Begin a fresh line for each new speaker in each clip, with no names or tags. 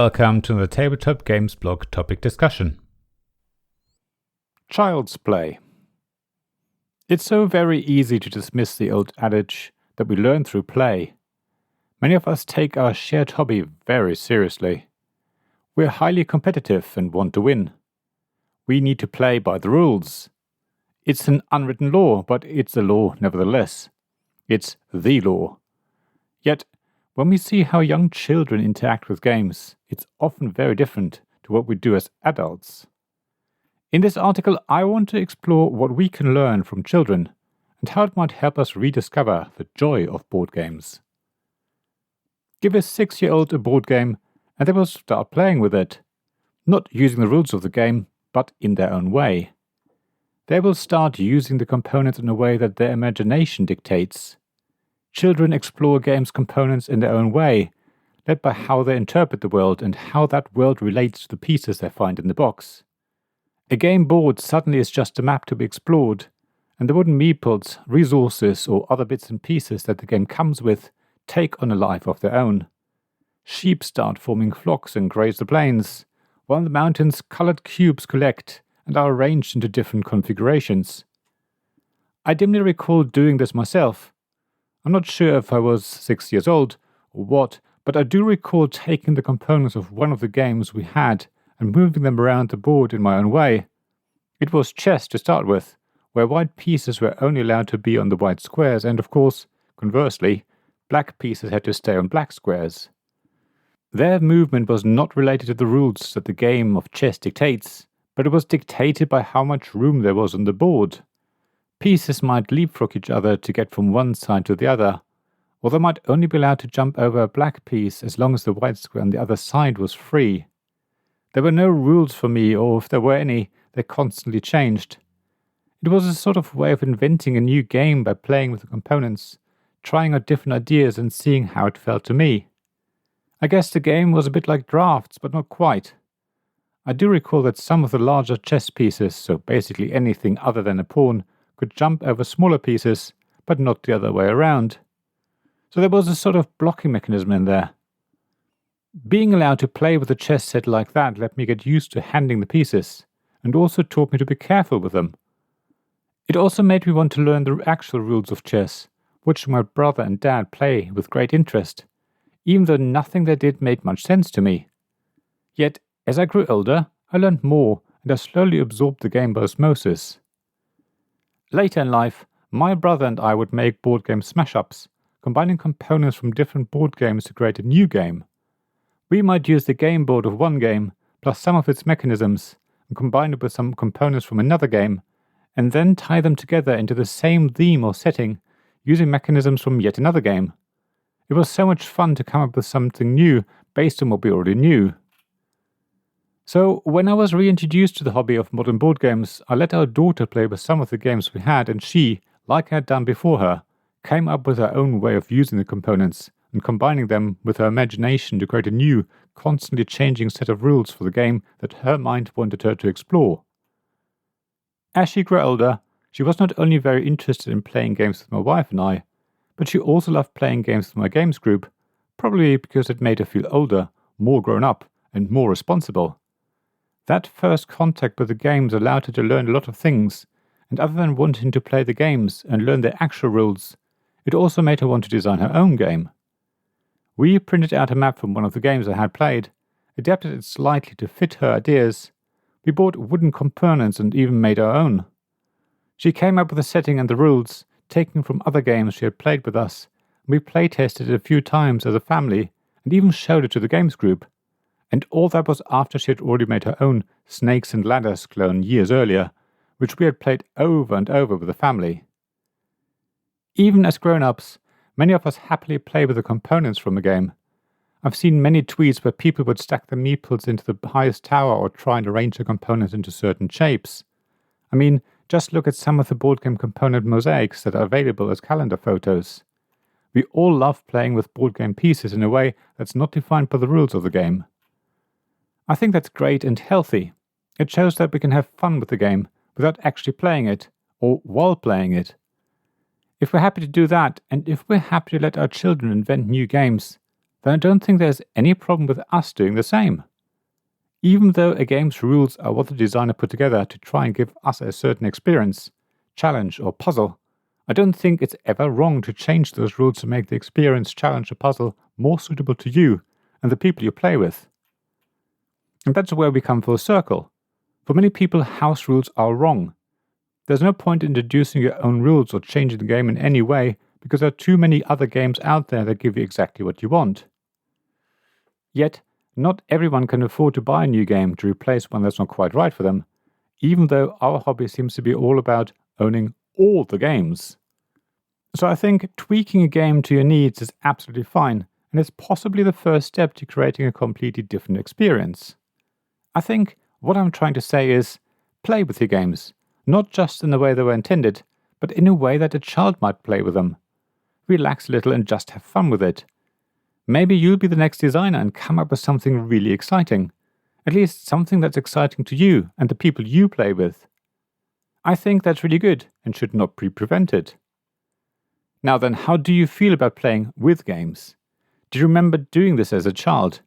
welcome to the Tabletop Games blog topic discussion.
Child's play. It's so very easy to dismiss the old adage that we learn through play. Many of us take our shared hobby very seriously. We're highly competitive and want to win. We need to play by the rules. It's an unwritten law, but it's a law nevertheless. It's the law. Yet, when we see how young children interact with games, it's often very different to what we do as adults. In this article, I want to explore what we can learn from children and how it might help us rediscover the joy of board games. Give a 6-year-old a board game and they will start playing with it, not using the rules of the game, but in their own way. They will start using the components in a way that their imagination dictates. Children explore games' components in their own way, led by how they interpret the world and how that world relates to the pieces they find in the box. A game board suddenly is just a map to be explored, and the wooden meeples, resources, or other bits and pieces that the game comes with take on a life of their own. Sheep start forming flocks and graze the plains, while in the mountains colored cubes collect and are arranged into different configurations. I dimly recall doing this myself. I'm not sure if I was 6 years old or what, but I do recall taking the components of one of the games we had and moving them around the board in my own way. It was chess to start with, where white pieces were only allowed to be on the white squares and, of course, conversely, black pieces had to stay on black squares. Their movement was not related to the rules that the game of chess dictates, but it was dictated by how much room there was on the board. Pieces might leapfrog each other to get from one side to the other, or they might only be allowed to jump over a black piece as long as the white square on the other side was free. There were no rules for me, or if there were any, they constantly changed. It was a sort of way of inventing a new game by playing with the components, trying out different ideas and seeing how it felt to me. I guess the game was a bit like drafts, but not quite. I do recall that some of the larger chess pieces, so basically anything other than a pawn, could jump over smaller pieces, but not the other way around. So there was a sort of blocking mechanism in there. Being allowed to play with a chess set like that let me get used to handling the pieces, and also taught me to be careful with them. It also made me want to learn the actual rules of chess, watching my brother and dad play with great interest, even though nothing they did made much sense to me. Yet, as I grew older, I learned more, and I slowly absorbed the game by osmosis. Later in life, my brother and I would make board game smash-ups, combining components from different board games to create a new game. We might use the game board of one game, plus some of its mechanisms, and combine it with some components from another game, and then tie them together into the same theme or setting, using mechanisms from yet another game. It was so much fun to come up with something new based on what we already knew. So, when I was reintroduced to the hobby of modern board games, I let our daughter play with some of the games we had, and she, like I had done before her, came up with her own way of using the components and combining them with her imagination to create a new, constantly changing set of rules for the game that her mind wanted her to explore. As she grew older, she was not only very interested in playing games with my wife and I, but she also loved playing games with my games group, probably because it made her feel older, more grown up, and more responsible. That first contact with the games allowed her to learn a lot of things, and other than wanting to play the games and learn their actual rules, it also made her want to design her own game. We printed out a map from one of the games I had played, adapted it slightly to fit her ideas. We bought wooden components and even made our own. She came up with the setting and the rules, taking from other games she had played with us, and we playtested it a few times as a family, and even showed it to the games group. And all that was after she had already made her own Snakes and Ladders clone years earlier, which we had played over and over with the family. Even as grown-ups, many of us happily play with the components from a game. I've seen many tweets where people would stack the meeples into the highest tower or try and arrange the components into certain shapes. I mean, just look at some of the board game component mosaics that are available as calendar photos. We all love playing with board game pieces in a way that's not defined by the rules of the game. I think that's great and healthy. It shows that we can have fun with the game without actually playing it, or while playing it. If we're happy to do that, and if we're happy to let our children invent new games, then I don't think there's any problem with us doing the same. Even though a game's rules are what the designer put together to try and give us a certain experience, challenge, or puzzle, I don't think it's ever wrong to change those rules to make the experience, challenge, or puzzle more suitable to you and the people you play with. And that's where we come full circle. For many people, house rules are wrong. There's no point in introducing your own rules or changing the game in any way because there are too many other games out there that give you exactly what you want. Yet, not everyone can afford to buy a new game to replace one that's not quite right for them, even though our hobby seems to be all about owning all the games. So I think tweaking a game to your needs is absolutely fine, and it's possibly the first step to creating a completely different experience. I think what I'm trying to say is, play with your games, not just in the way they were intended, but in a way that a child might play with them. Relax a little and just have fun with it. Maybe you'll be the next designer and come up with something really exciting. At least something that's exciting to you and the people you play with. I think that's really good and should not be prevented. Now then, how do you feel about playing with games? Do you remember doing this as a child?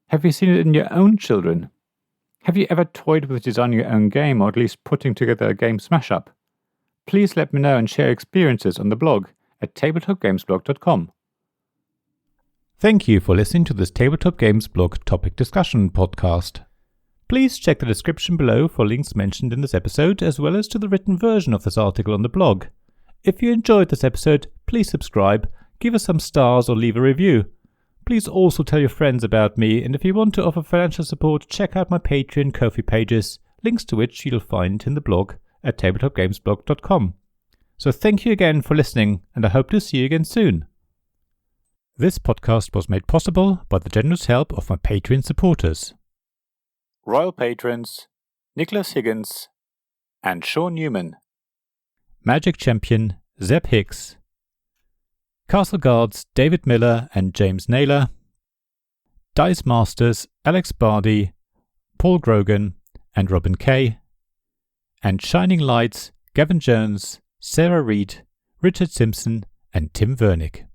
Have you seen it in your own children? Have you ever toyed with designing your own game or at least putting together a game smash-up? Please let me know and share experiences on the blog at tabletopgamesblog.com.
Thank you for listening to this Tabletop Games Blog topic discussion podcast. Please check the description below for links mentioned in this episode, as well as to the written version of this article on the blog. If you enjoyed this episode, please subscribe, give us some stars or leave a review. Please also tell your friends about me, and if you want to offer financial support, check out my Patreon and Ko-fi pages, links to which you'll find in the blog at tabletopgamesblog.com. So thank you again for listening, and I hope to see you again soon. This podcast was made possible by the generous help of my Patreon supporters.
Royal Patrons, Nicholas Higgins and Sean Newman.
Magic Champion Zeb Hicks. Castle Guards David Miller and James Naylor. Dice Masters Alex Bardi, Paul Grogan and Robin Kay. And Shining Lights Gavin Jones, Sarah Reed, Richard Simpson and Tim Vernick.